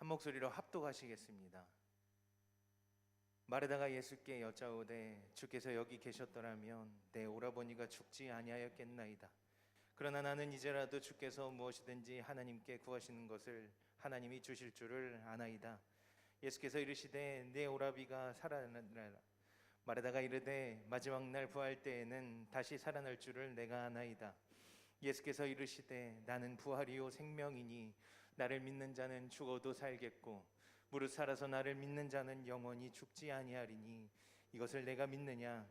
한 목소리로 합독하시겠습니다. 마르다가 예수께 여짜오되 주께서 여기 계셨더라면 내 오라버니가 죽지 아니하였겠나이다. 그러나 나는 이제라도 주께서 무엇이든지 하나님께 구하시는 것을 하나님이 주실 줄을 아나이다. 예수께서 이르시되 내 오라비가 살아나라. 마르다가 이르되 마지막 날 부활 때에는 다시 살아날 줄을 내가 아나이다. 예수께서 이르시되 나는 부활이요 생명이니 나를 믿는 자는 죽어도 살겠고 무릇 살아서 나를 믿는 자는 영원히 죽지 아니하리니 이것을 내가 믿느냐.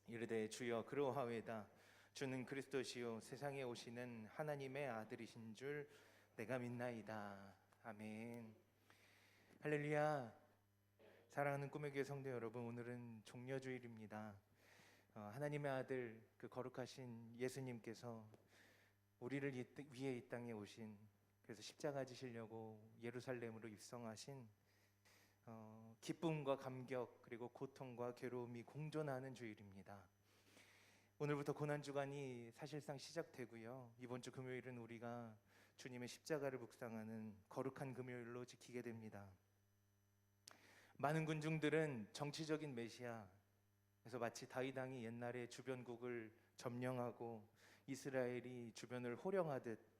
이르되 주여 그러하외다. 주는 그리스도시요 세상에 오시는 하나님의 아들이신 줄 내가 믿나이다. 아멘. 할렐루야. 사랑하는 꿈의 교회 성도 여러분, 오늘은 종려주일입니다. 하나님의 아들, 그 거룩하신 예수님께서 우리를 위해 이 땅에 오신, 그래서 십자가 지시려고 예루살렘으로 입성하신 기쁨과 감격 그리고 고통과 괴로움이 공존하는 주일입니다. 오늘부터 고난주간이 사실상 시작되고요, 이번 주 금요일은 우리가 주님의 십자가를 묵상하는 거룩한 금요일로 지키게 됩니다. 많은 군중들은 정치적인 메시아, 그래서 마치 다윗 왕이 옛날에 주변국을 점령하고 이스라엘이 주변을 호령하듯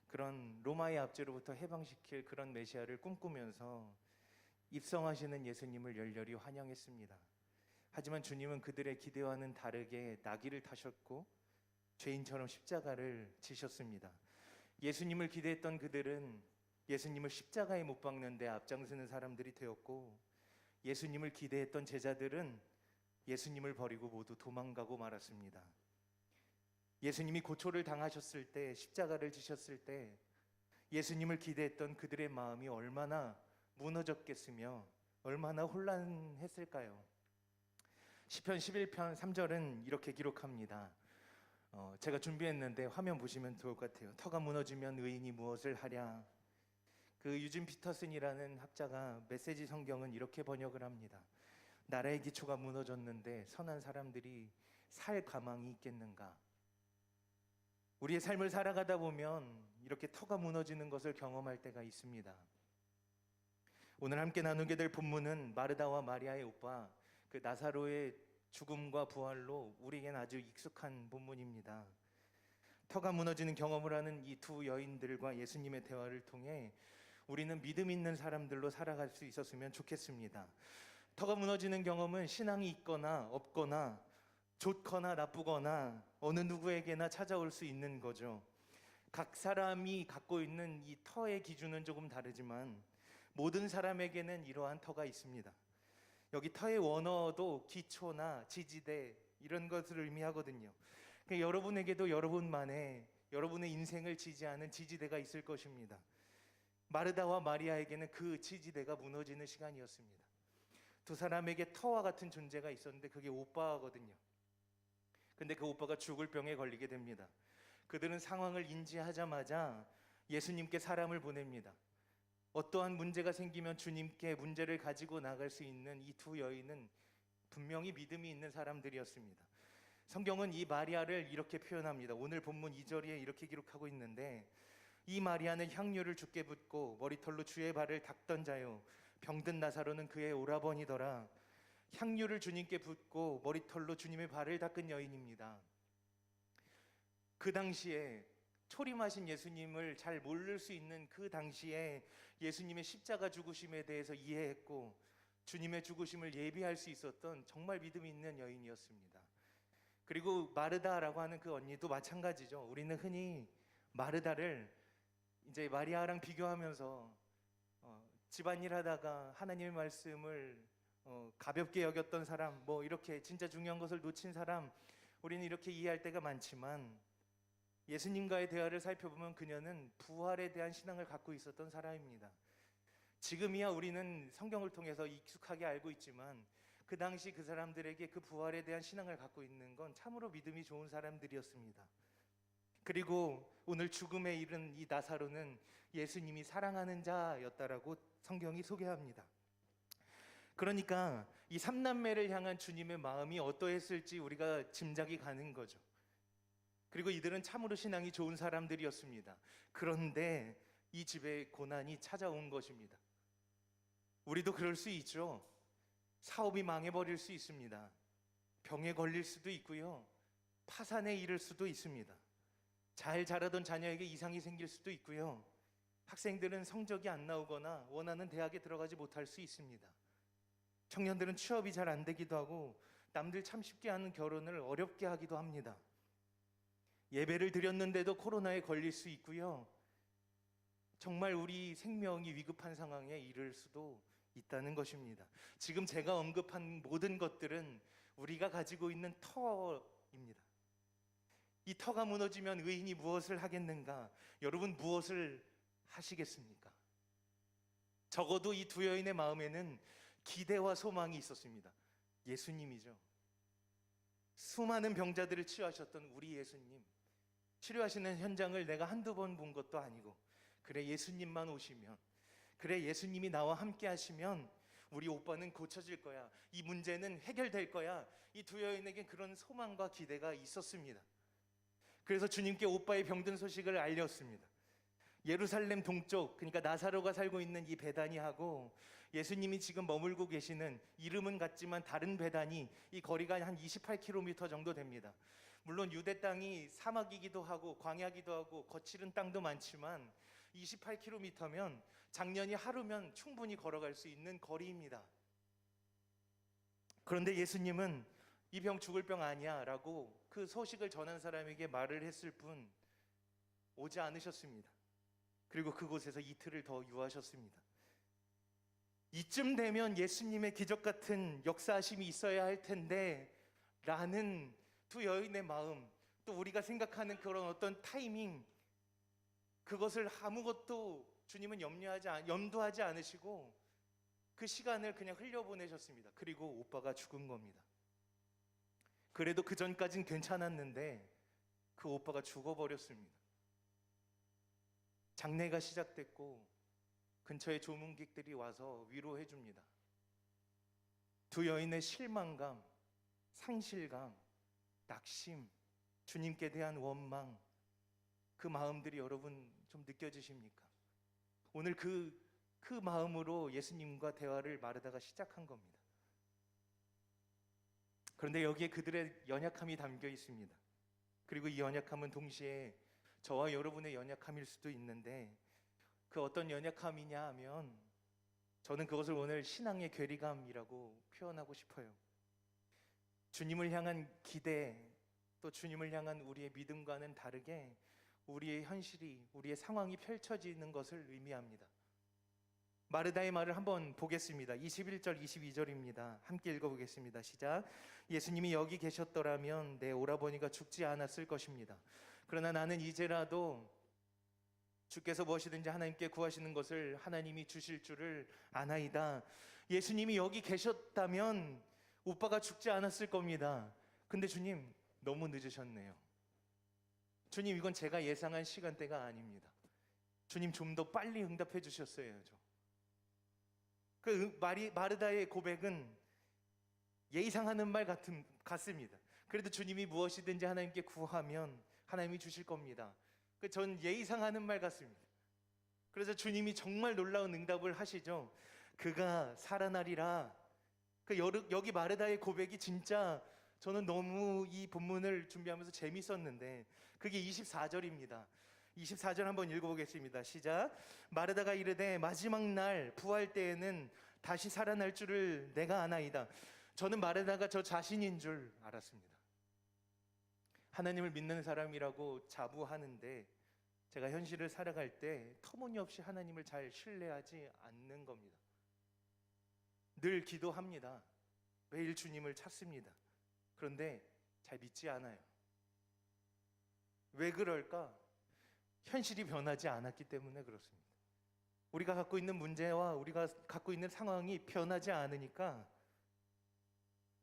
그런 로마의 압제로부터 해방시킬 그런 메시아를 꿈꾸면서 입성하시는 예수님을 열렬히 환영했습니다. 하지만 주님은 그들의 기대와는 다르게 나귀를 타셨고 죄인처럼 십자가를 지셨습니다. 예수님을 기대했던 그들은 예수님을 십자가에 못 박는데 앞장서는 사람들이 되었고, 예수님을 기대했던 제자들은 예수님을 버리고 모두 도망가고 말았습니다. 예수님이 고초를 당하셨을 때, 십자가를 지셨을 때 예수님을 기대했던 그들의 마음이 얼마나 무너졌겠으며 얼마나 혼란했을까요? 시편 11편 3절은 이렇게 기록합니다. 제가 준비했는데 화면 보시면 좋을 것 같아요. 터가 무너지면 의인이 무엇을 하랴. 그 유진 피터슨이라는 학자가 메시지 성경은 이렇게 번역을 합니다. 나라의 기초가 무너졌는데 선한 사람들이 살 가망이 있겠는가? 우리의 삶을 살아가다 보면 이렇게 터가 무너지는 것을 경험할 때가 있습니다. 오늘 함께 나누게 될 본문은 마르다와 마리아의 오빠 그 나사로의 죽음과 부활로 우리에겐 아주 익숙한 본문입니다. 터가 무너지는 경험을 하는 이 두 여인들과 예수님의 대화를 통해 우리는 믿음 있는 사람들로 살아갈 수 있었으면 좋겠습니다. 터가 무너지는 경험은 신앙이 있거나 없거나 좋거나 나쁘거나 어느 누구에게나 찾아올 수 있는 거죠. 각 사람이 갖고 있는 이 터의 기준은 조금 다르지만 모든 사람에게는 이러한 터가 있습니다. 여기 터의 원어도 기초나 지지대 이런 것을 의미하거든요. 그러니까 여러분에게도 여러분만의 여러분의 인생을 지지하는 지지대가 있을 것입니다. 마르다와 마리아에게는 그 지지대가 무너지는 시간이었습니다. 두 사람에게 터와 같은 존재가 있었는데 그게 오빠거든요. 근데 그 오빠가 죽을 병에 걸리게 됩니다. 그들은 상황을 인지하자마자 예수님께 사람을 보냅니다. 어떠한 문제가 생기면 주님께 문제를 가지고 나갈 수 있는 이 두 여인은 분명히 믿음이 있는 사람들이었습니다. 성경은 이 마리아를 이렇게 표현합니다. 오늘 본문 2절에 이렇게 기록하고 있는데, 이 마리아는 향유를 주께 붓고 머리털로 주의 발을 닦던 자요, 병든 나사로는 그의 오라버니더라. 향유를 주님께 붓고 머리털로 주님의 발을 닦은 여인입니다. 그 당시에 초림하신 예수님을 잘 모를 수 있는 그 당시에 예수님의 십자가 죽으심에 대해서 이해했고 주님의 죽으심을 예비할 수 있었던 정말 믿음이 있는 여인이었습니다. 그리고 마르다라고 하는 그 언니도 마찬가지죠. 우리는 흔히 마르다를 이제 마리아랑 비교하면서 집안일 하다가 하나님의 말씀을 가볍게 여겼던 사람, 뭐 이렇게 진짜 중요한 것을 놓친 사람, 우리는 이렇게 이해할 때가 많지만 예수님과의 대화를 살펴보면 그녀는 부활에 대한 신앙을 갖고 있었던 사람입니다. 지금이야 우리는 성경을 통해서 익숙하게 알고 있지만 그 당시 그 사람들에게 그 부활에 대한 신앙을 갖고 있는 건 참으로 믿음이 좋은 사람들이었습니다. 그리고 오늘 죽음에 이른 이 나사로는 예수님이 사랑하는 자였다라고 성경이 소개합니다. 그러니까 이 삼남매를 향한 주님의 마음이 어떠했을지 우리가 짐작이 가는 거죠. 그리고 이들은 참으로 신앙이 좋은 사람들이었습니다. 그런데 이 집에 고난이 찾아온 것입니다. 우리도 그럴 수 있죠. 사업이 망해버릴 수 있습니다. 병에 걸릴 수도 있고요. 파산에 이를 수도 있습니다. 잘 자라던 자녀에게 이상이 생길 수도 있고요. 학생들은 성적이 안 나오거나 원하는 대학에 들어가지 못할 수 있습니다. 청년들은 취업이 잘 안 되기도 하고 남들 참 쉽게 하는 결혼을 어렵게 하기도 합니다. 예배를 드렸는데도 코로나에 걸릴 수 있고요. 정말 우리 생명이 위급한 상황에 이를 수도 있다는 것입니다. 지금 제가 언급한 모든 것들은 우리가 가지고 있는 터입니다. 이 터가 무너지면 의인이 무엇을 하겠는가? 여러분 무엇을 하시겠습니까? 적어도 이 두 여인의 마음에는 기대와 소망이 있었습니다. 예수님이죠. 수많은 병자들을 치유하셨던 우리 예수님, 치료하시는 현장을 내가 한두 번 본 것도 아니고, 그래 예수님만 오시면, 그래 예수님이 나와 함께 하시면 우리 오빠는 고쳐질 거야, 이 문제는 해결될 거야. 이 두 여인에게 그런 소망과 기대가 있었습니다. 그래서 주님께 오빠의 병든 소식을 알렸습니다. 예루살렘 동쪽, 그러니까 나사로가 살고 있는 이 베다니하고 예수님이 지금 머물고 계시는 이름은 같지만 다른 베다니, 이 거리가 한 28km 정도 됩니다. 물론 유대 땅이 사막이기도 하고 광야기도 하고 거칠은 땅도 많지만 28km면 작년이 하루면 충분히 걸어갈 수 있는 거리입니다. 그런데 예수님은 이 병 죽을 병 아니야 라고 그 소식을 전한 사람에게 말을 했을 뿐 오지 않으셨습니다. 그리고 그곳에서 이틀을 더 유하셨습니다. 이쯤 되면 예수님의 기적 같은 역사하심이 있어야 할 텐데 라는 두 여인의 마음, 또 우리가 생각하는 그런 어떤 타이밍, 그것을 아무것도 주님은 염두하지 않으시고 그 시간을 그냥 흘려보내셨습니다. 그리고 오빠가 죽은 겁니다. 그래도 그 전까진 괜찮았는데 그 오빠가 죽어버렸습니다. 장례가 시작됐고 근처에 조문객들이 와서 위로해 줍니다. 두 여인의 실망감, 상실감, 낙심, 주님께 대한 원망, 그 마음들이 여러분 좀 느껴지십니까? 오늘 그 마음으로 예수님과 대화를 마르다가 시작한 겁니다. 그런데 여기에 그들의 연약함이 담겨 있습니다. 그리고 이 연약함은 동시에 저와 여러분의 연약함일 수도 있는데, 그 어떤 연약함이냐 하면 저는 그것을 오늘 신앙의 괴리감이라고 표현하고 싶어요. 주님을 향한 기대, 또 주님을 향한 우리의 믿음과는 다르게 우리의 현실이, 우리의 상황이 펼쳐지는 것을 의미합니다. 마르다의 말을 한번 보겠습니다. 21절 22절입니다. 함께 읽어보겠습니다. 시작. 예수님이 여기 계셨더라면 내 오라버니가 죽지 않았을 것입니다. 그러나 나는 이제라도 주께서 무엇이든지 하나님께 구하시는 것을 하나님이 주실 줄을 아나이다. 예수님이 여기 계셨다면 오빠가 죽지 않았을 겁니다. 근데 주님 너무 늦으셨네요. 주님 이건 제가 예상한 시간대가 아닙니다. 주님 좀 더 빨리 응답해 주셨어야죠. 그 마르다의 고백은 예상하는 말 같습니다. 그래도 주님이 무엇이든지 하나님께 구하면 하나님이 주실 겁니다. 전 예상하는 말 같습니다. 그래서 주님이 정말 놀라운 응답을 하시죠. 그가 살아나리라. 여기 마르다의 고백이 진짜 저는 너무 이 본문을 준비하면서 재밌었는데 그게 24절입니다. 24절 한번 읽어보겠습니다. 시작. 마르다가 이르되 마지막 날 부활 때에는 다시 살아날 줄을 내가 아나이다. 저는 마르다가 저 자신인 줄 알았습니다. 하나님을 믿는 사람이라고 자부하는데 제가 현실을 살아갈 때 터무니없이 하나님을 잘 신뢰하지 않는 겁니다. 늘 기도합니다. 매일 주님을 찾습니다. 그런데 잘 믿지 않아요. 왜 그럴까? 현실이 변하지 않았기 때문에 그렇습니다. 우리가 갖고 있는 문제와 우리가 갖고 있는 상황이 변하지 않으니까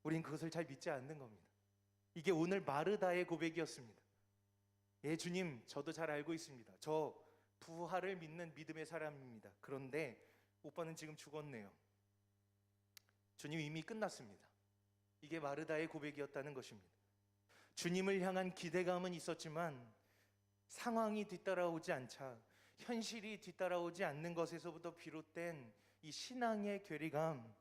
우린 그것을 잘 믿지 않는 겁니다. 이게 오늘 마르다의 고백이었습니다. 예, 주님, 저도 잘 알고 있습니다. 저 부활을 믿는 믿음의 사람입니다. 그런데 오빠는 지금 죽었네요. 주님 이미 끝났습니다. 이게 마르다의 고백이었다는 것입니다. 주님을 향한 기대감은 있었지만 상황이 뒤따라오지 않자 현실이 뒤따라오지 않는 것에서부터 비롯된 이 신앙의 괴리감,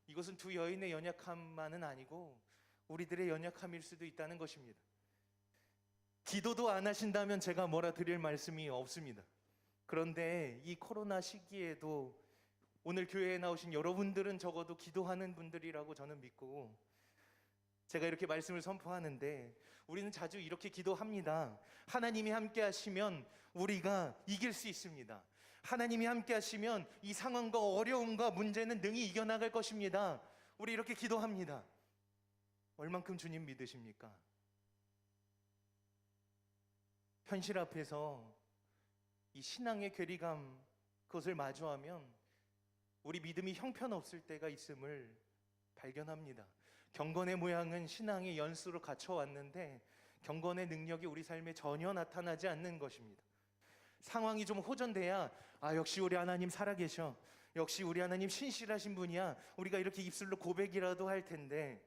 이것은 두 여인의 연약함만은 아니고 우리들의 연약함일 수도 있다는 것입니다. 기도도 안 하신다면 제가 뭐라 드릴 말씀이 없습니다. 그런데 이 코로나 시기에도 오늘 교회에 나오신 여러분들은 적어도 기도하는 분들이라고 저는 믿고, 제가 이렇게 말씀을 선포하는데 우리는 자주 이렇게 기도합니다. 하나님이 함께 하시면 우리가 이길 수 있습니다. 하나님이 함께 하시면 이 상황과 어려움과 문제는 능히 이겨나갈 것입니다. 우리 이렇게 기도합니다. 얼만큼 주님 믿으십니까? 현실 앞에서 이 신앙의 괴리감, 그것을 마주하면 우리 믿음이 형편없을 때가 있음을 발견합니다. 경건의 모양은 신앙의 연수로 갖춰왔는데 경건의 능력이 우리 삶에 전혀 나타나지 않는 것입니다. 상황이 좀 호전돼야 역시 우리 하나님 살아계셔, 역시 우리 하나님 신실하신 분이야, 우리가 이렇게 입술로 고백이라도 할 텐데,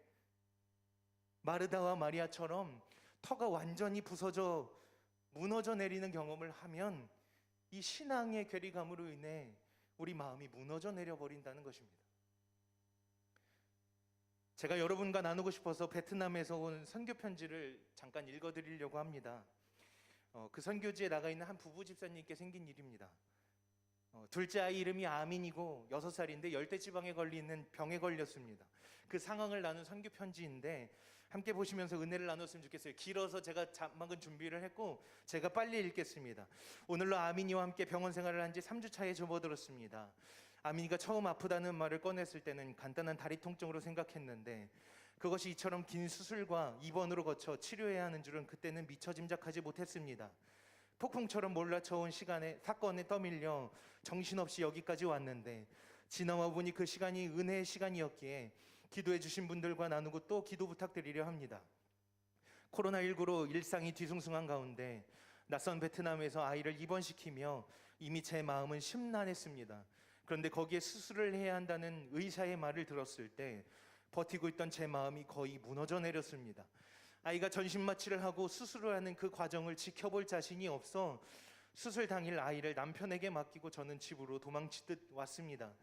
마르다와 마리아처럼 터가 완전히 부서져 무너져 내리는 경험을 하면 이 신앙의 괴리감으로 인해 우리 마음이 무너져 내려버린다는 것입니다. 제가 여러분과 나누고 싶어서 베트남에서 온 선교 편지를 잠깐 읽어드리려고 합니다. 그 선교지에 나가 있는 한 부부 집사님께 생긴 일입니다. 둘째 아이 이름이 아민이고 6살인데 열대지방에 걸리는 병에 걸렸습니다. 그 상황을 나눈 선교 편지인데 함께 보시면서 은혜를 나눴으면 좋겠어요. 길어서 제가 자막은 준비를 했고 제가 빨리 읽겠습니다. 오늘로 아민이와 함께 병원 생활을 한 지 3주 차에 접어들었습니다. 아민이가 처음 아프다는 말을 꺼냈을 때는 간단한 다리 통증으로 생각했는데 그것이 이처럼 긴 수술과 입원으로 거쳐 치료해야 하는 줄은 그때는 미처 짐작하지 못했습니다. 폭풍처럼 몰라쳐온 사건에 떠밀려 정신없이 여기까지 왔는데 지나와 보니 그 시간이 은혜의 시간이었기에 기도해 주신 분들과 나누고 또 기도 부탁드리려 합니다. 코로나19로 일상이 뒤숭숭한 가운데 낯선 베트남에서 아이를 입원시키며 이미 제 마음은 심란했습니다. 그런데 거기에 수술을 해야 한다는 의사의 말을 들었을 때 버티고 있던 제 마음이 거의 무너져 내렸습니다. 아이가 전신마취를 하고 수술을 하는 그 과정을 지켜볼 자신이 없어 수술 당일 아이를 남편에게 맡기고 저는 집으로 도망치듯 왔습니다.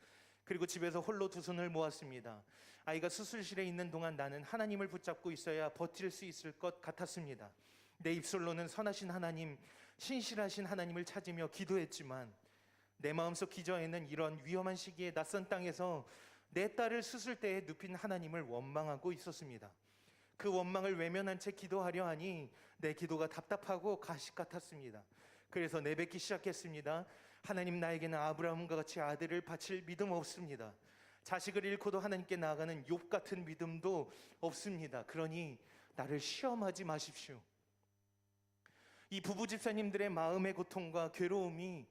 그리고 집에서 홀로 두 손을 모았습니다. 아이가 수술실에 있는 동안 나는 하나님을 붙잡고 있어야 버틸 수 있을 것 같았습니다. 내 입술로는 선하신 하나님, 신실하신 하나님을 찾으며 기도했지만 내 마음속 기저에는 이런 위험한 시기에 낯선 땅에서 내 딸을 수술대에 눕힌 하나님을 원망하고 있었습니다. 그 원망을 외면한 채 기도하려 하니 내 기도가 답답하고 가식 같았습니다. 그래서 내뱉기 시작했습니다. 하나님, 나에게는 아브라함과 같이 아들을 바칠 믿음 없습니다. 자식을 잃고도 하나님께 나아가는 욥 같은 믿음도 없습니다. 그러니 나를 시험하지 마십시오. 이 부부 집사님들의 마음의 고통과 괴로움이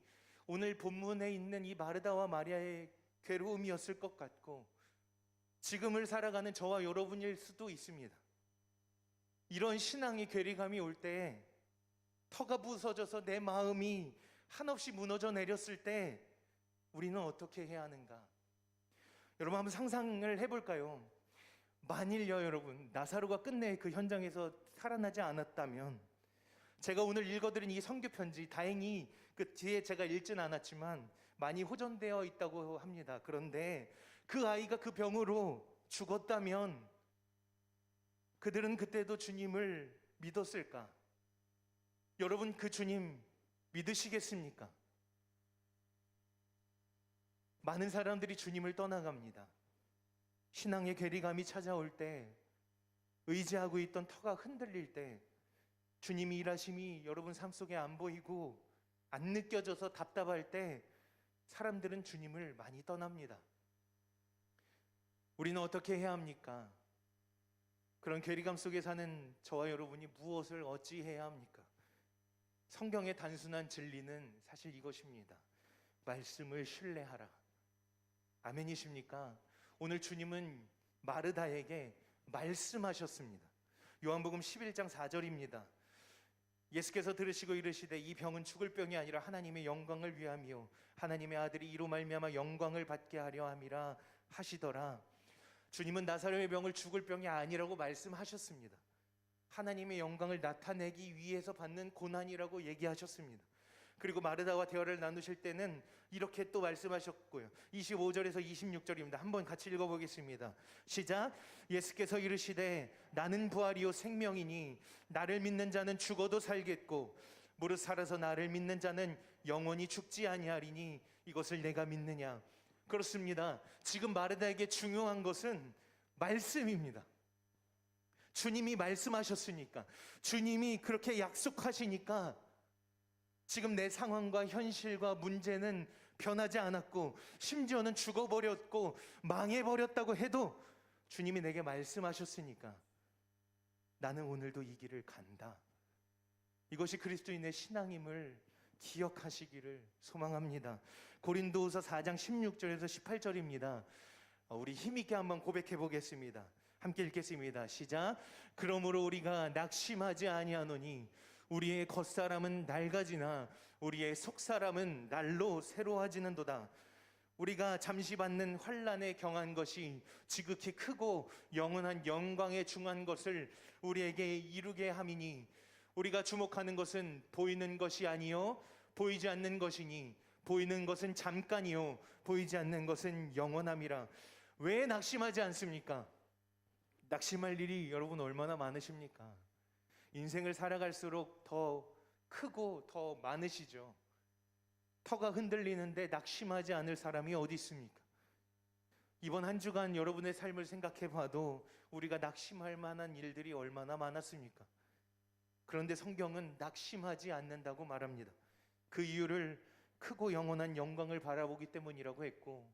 오늘 본문에 있는 이 마르다와 마리아의 괴로움이었을 것 같고 지금을 살아가는 저와 여러분일 수도 있습니다. 이런 신앙의 괴리감이 올 때, 터가 부서져서 내 마음이 한없이 무너져 내렸을 때 우리는 어떻게 해야 하는가? 여러분 한번 상상을 해볼까요? 만일요 여러분, 나사로가 끝내 그 현장에서 살아나지 않았다면, 제가 오늘 읽어드린 이 선교 편지, 다행히 그 뒤에 제가 읽진 않았지만 많이 호전되어 있다고 합니다. 그런데 그 아이가 그 병으로 죽었다면 그들은 그때도 주님을 믿었을까? 여러분, 그 주님 믿으시겠습니까? 많은 사람들이 주님을 떠나갑니다. 신앙의 괴리감이 찾아올 때, 의지하고 있던 터가 흔들릴 때, 주님이 일하심이 여러분 삶 속에 안 보이고 안 느껴져서 답답할 때 사람들은 주님을 많이 떠납니다. 우리는 어떻게 해야 합니까? 그런 괴리감 속에 사는 저와 여러분이 무엇을 어찌해야 합니까? 성경의 단순한 진리는 사실 이것입니다. 말씀을 신뢰하라. 아멘이십니까? 오늘 주님은 마르다에게 말씀하셨습니다. 요한복음 11장 4절입니다. 예수께서 들으시고 이르시되 이 병은 죽을 병이 아니라 하나님의 영광을 위함이요 하나님의 아들이 이로 말미암아 영광을 받게 하려 함이라 하시더라. 주님은 나사로의 병을 죽을 병이 아니라고 말씀하셨습니다. 하나님의 영광을 나타내기 위해서 받는 고난이라고 얘기하셨습니다. 그리고 마르다와 대화를 나누실 때는 이렇게 또 말씀하셨고요. 25절에서 26절입니다. 한번 같이 읽어보겠습니다. 시작. 예수께서 이르시되 나는 부활이요 생명이니 나를 믿는 자는 죽어도 살겠고 무릇 살아서 나를 믿는 자는 영원히 죽지 아니하리니 이것을 내가 믿느냐. 그렇습니다. 지금 마르다에게 중요한 것은 말씀입니다. 주님이 말씀하셨으니까, 주님이 그렇게 약속하시니까 지금 내 상황과 현실과 문제는 변하지 않았고 심지어는 죽어버렸고 망해버렸다고 해도 주님이 내게 말씀하셨으니까 나는 오늘도 이 길을 간다. 이것이 그리스도인의 신앙임을 기억하시기를 소망합니다. 고린도후서 4장 16절에서 18절입니다. 우리 힘있게 한번 고백해 보겠습니다. 함께 읽겠습니다. 시작. 그러므로 우리가 낙심하지 아니하노니 우리의 겉사람은 낡아지나 우리의 속사람은 날로 새로워지는도다. 우리가 잠시 받는 환난에 경한 것이 지극히 크고 영원한 영광에 중한 것을 우리에게 이루게 함이니 우리가 주목하는 것은 보이는 것이 아니요 보이지 않는 것이니 보이는 것은 잠깐이요 보이지 않는 것은 영원함이라. 왜 낙심하지 않습니까? 낙심할 일이 여러분 얼마나 많으십니까? 인생을 살아갈수록 더 크고 더 많으시죠. 터가 흔들리는데 낙심하지 않을 사람이 어디 있습니까? 이번 한 주간 여러분의 삶을 생각해 봐도 우리가 낙심할 만한 일들이 얼마나 많았습니까? 그런데 성경은 낙심하지 않는다고 말합니다. 그 이유를 크고 영원한 영광을 바라보기 때문이라고 했고,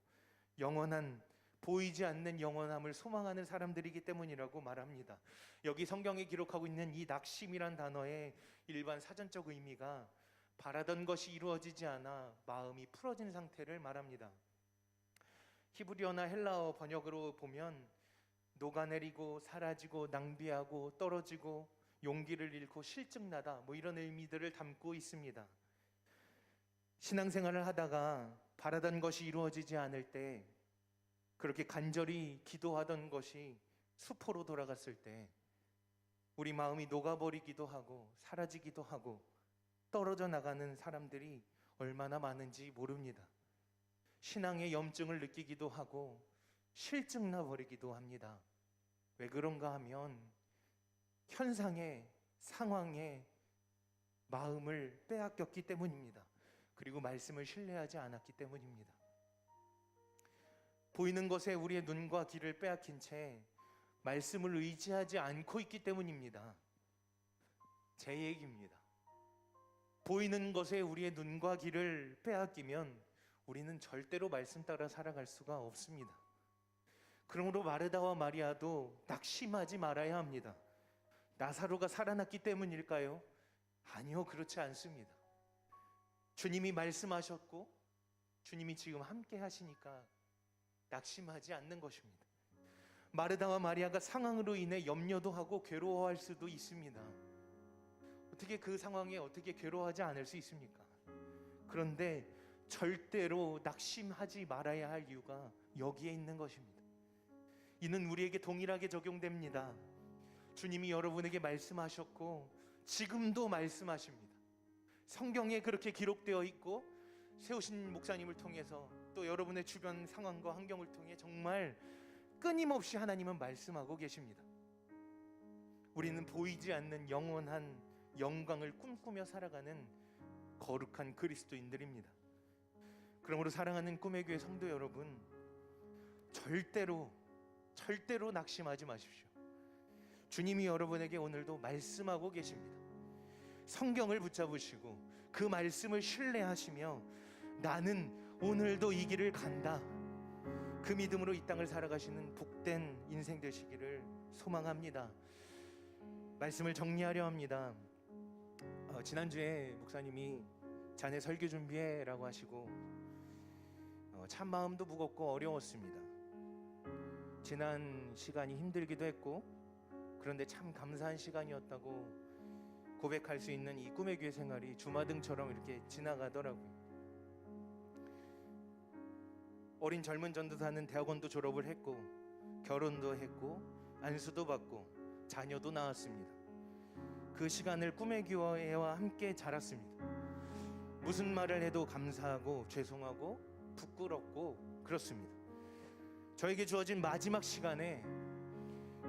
영원한 보이지 않는 영원함을 소망하는 사람들이기 때문이라고 말합니다. 여기 성경에 기록하고 있는 이 낙심이란 단어의 일반 사전적 의미가 바라던 것이 이루어지지 않아 마음이 풀어진 상태를 말합니다. 히브리어나 헬라어 번역으로 보면 녹아내리고 사라지고 낭비하고 떨어지고 용기를 잃고 실증나다, 이런 의미들을 담고 있습니다. 신앙생활을 하다가 바라던 것이 이루어지지 않을 때, 그렇게 간절히 기도하던 것이 수포로 돌아갔을 때 우리 마음이 녹아버리기도 하고 사라지기도 하고 떨어져 나가는 사람들이 얼마나 많은지 모릅니다. 신앙의 염증을 느끼기도 하고 실증나 버리기도 합니다. 왜 그런가 하면 현상에, 상황에 마음을 빼앗겼기 때문입니다. 그리고 말씀을 신뢰하지 않았기 때문입니다. 보이는 것에 우리의 눈과 귀를 빼앗긴 채 말씀을 의지하지 않고 있기 때문입니다. 제 얘기입니다. 보이는 것에 우리의 눈과 귀를 빼앗기면 우리는 절대로 말씀 따라 살아갈 수가 없습니다. 그러므로 마르다와 마리아도 낙심하지 말아야 합니다. 나사로가 살아났기 때문일까요? 아니요, 그렇지 않습니다. 주님이 말씀하셨고 주님이 지금 함께 하시니까 낙심하지 않는 것입니다. 마르다와 마리아가 상황으로 인해 염려도 하고 괴로워할 수도 있습니다. 어떻게 그 상황에 어떻게 괴로워하지 않을 수 있습니까? 그런데 절대로 낙심하지 말아야 할 이유가 여기에 있는 것입니다. 이는 우리에게 동일하게 적용됩니다. 주님이 여러분에게 말씀하셨고 지금도 말씀하십니다. 성경에 그렇게 기록되어 있고 세우신 목사님을 통해서 또 여러분의 주변 상황과 환경을 통해 정말 끊임없이 하나님은 말씀하고 계십니다. 우리는 보이지 않는 영원한 영광을 꿈꾸며 살아가는 거룩한 그리스도인들입니다. 그러므로 사랑하는 꿈의 교회 성도 여러분, 절대로 낙심하지 마십시오. 주님이 여러분에게 오늘도 말씀하고 계십니다. 성경을 붙잡으시고 그 말씀을 신뢰하시며 나는 오늘도 이 길을 간다, 그 믿음으로 이 땅을 살아가시는 복된 인생 되시기를 소망합니다. 말씀을 정리하려 합니다. 지난주에 목사님이 자네 설교 준비해라고 하시고 참 마음도 무겁고 어려웠습니다. 지난 시간이 힘들기도 했고 그런데 참 감사한 시간이었다고 고백할 수 있는 이 꿈의 교회 생활이 주마등처럼 이렇게 지나가더라고요. 어린 젊은 전도사는 대학원도 졸업을 했고 결혼도 했고 안수도 받고 자녀도 낳았습니다. 그 시간을 꿈의 교회와 함께 자랐습니다. 무슨 말을 해도 감사하고 죄송하고 부끄럽고 그렇습니다. 저에게 주어진 마지막 시간에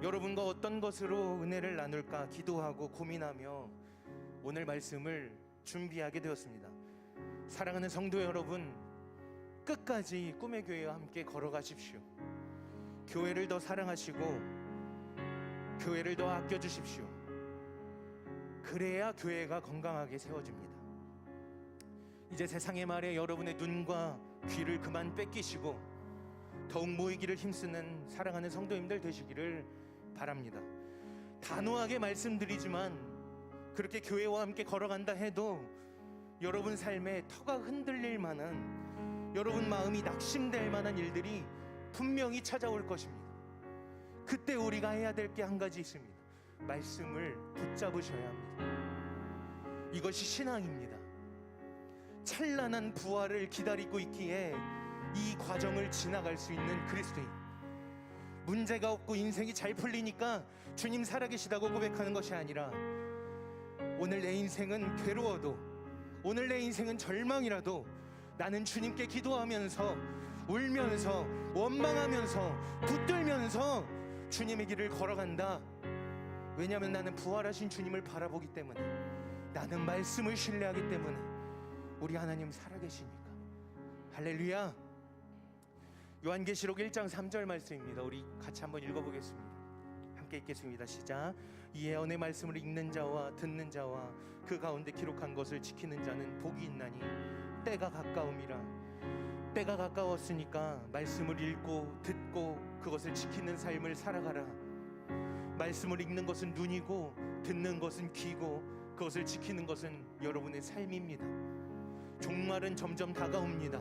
여러분과 어떤 것으로 은혜를 나눌까 기도하고 고민하며 오늘 말씀을 준비하게 되었습니다. 사랑하는 성도 여러분, 끝까지 꿈의 교회와 함께 걸어가십시오. 교회를 더 사랑하시고 교회를 더 아껴주십시오. 그래야 교회가 건강하게 세워집니다. 이제 세상의 말에 여러분의 눈과 귀를 그만 뺏기시고 더욱 모이기를 힘쓰는 사랑하는 성도님들 되시기를 바랍니다. 단호하게 말씀드리지만 그렇게 교회와 함께 걸어간다 해도 여러분 삶에 터가 흔들릴 만한, 여러분 마음이 낙심될 만한 일들이 분명히 찾아올 것입니다. 그때 우리가 해야 될 게 한 가지 있습니다. 말씀을 붙잡으셔야 합니다. 이것이 신앙입니다. 찬란한 부활을 기다리고 있기에 이 과정을 지나갈 수 있는 그리스도인, 문제가 없고 인생이 잘 풀리니까 주님 살아계시다고 고백하는 것이 아니라 오늘 내 인생은 괴로워도, 오늘 내 인생은 절망이라도 나는 주님께 기도하면서 울면서 원망하면서 붙들면서 주님의 길을 걸어간다. 왜냐하면 나는 부활하신 주님을 바라보기 때문에, 나는 말씀을 신뢰하기 때문에 우리 하나님 살아계시니까. 할렐루야. 요한계시록 1장 3절 말씀입니다. 우리 같이 한번 읽어보겠습니다. 함께 읽겠습니다. 시작. 이 예언의 말씀을 읽는 자와 듣는 자와 그 가운데 기록한 것을 지키는 자는 복이 있나니 때가 가까움이라. 때가 가까웠으니까 말씀을 읽고 듣고 그것을 지키는 삶을 살아가라. 말씀을 읽는 것은 눈이고 듣는 것은 귀고 그것을 지키는 것은 여러분의 삶입니다. 종말은 점점 다가옵니다.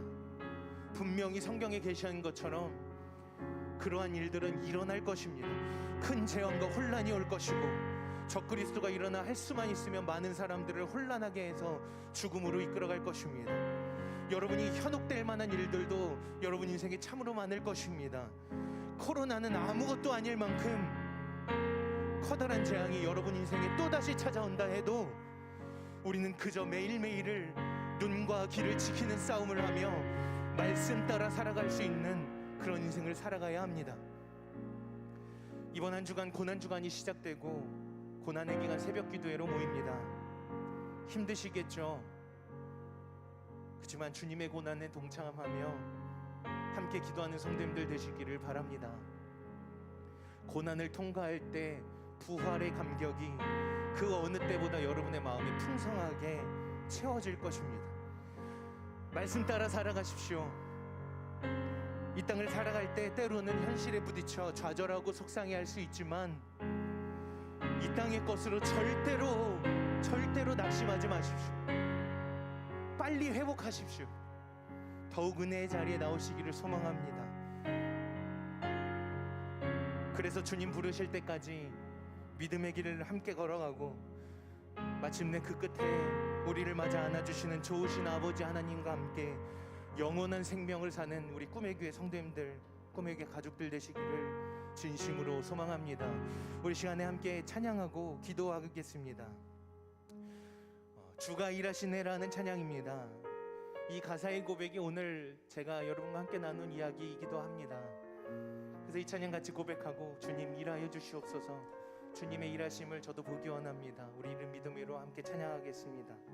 분명히 성경에 계시한 것처럼 그러한 일들은 일어날 것입니다. 큰 재앙과 혼란이 올 것이고 적그리스도가 일어나 할 수만 있으면 많은 사람들을 혼란하게 해서 죽음으로 이끌어갈 것입니다. 여러분이 현혹될 만한 일들도 여러분 인생에 참으로 많을 것입니다. 코로나는 아무것도 아닐 만큼 커다란 재앙이 여러분 인생에 또다시 찾아온다 해도 우리는 그저 매일매일을 눈과 귀를 지키는 싸움을 하며 말씀 따라 살아갈 수 있는 그런 인생을 살아가야 합니다. 이번 한 주간 고난주간이 시작되고 고난의 기간 새벽 기도회로 모입니다. 힘드시겠죠? 그렇지만 주님의 고난에 동참하며 함께 기도하는 성도님들 되시기를 바랍니다. 고난을 통과할 때 부활의 감격이 그 어느 때보다 여러분의 마음에 풍성하게 채워질 것입니다. 말씀 따라 살아가십시오. 이 땅을 살아갈 때 때로는 현실에 부딪혀 좌절하고 속상해할 수 있지만 이 땅의 것으로 절대로 낙심하지 마십시오. 빨리 회복하십시오. 더욱 은혜의 자리에 나오시기를 소망합니다. 그래서 주님 부르실 때까지 믿음의 길을 함께 걸어가고 마침내 그 끝에 우리를 맞아 안아주시는 좋으신 아버지 하나님과 함께 영원한 생명을 사는 우리 꿈의 교회 성도님들, 꿈의 교회 가족들 되시기를 진심으로 소망합니다. 우리 시간에 함께 찬양하고 기도하겠습니다. 주가 일하시네라는 찬양입니다. 이 가사의 고백이 오늘 제가 여러분과 함께 나눈 이야기이기도 합니다. 그래서 이 찬양 같이 고백하고 주님 일하여 주시옵소서, 주님의 일하심을 저도 보기 원합니다. 우리 이름 믿음으로 함께 찬양하겠습니다.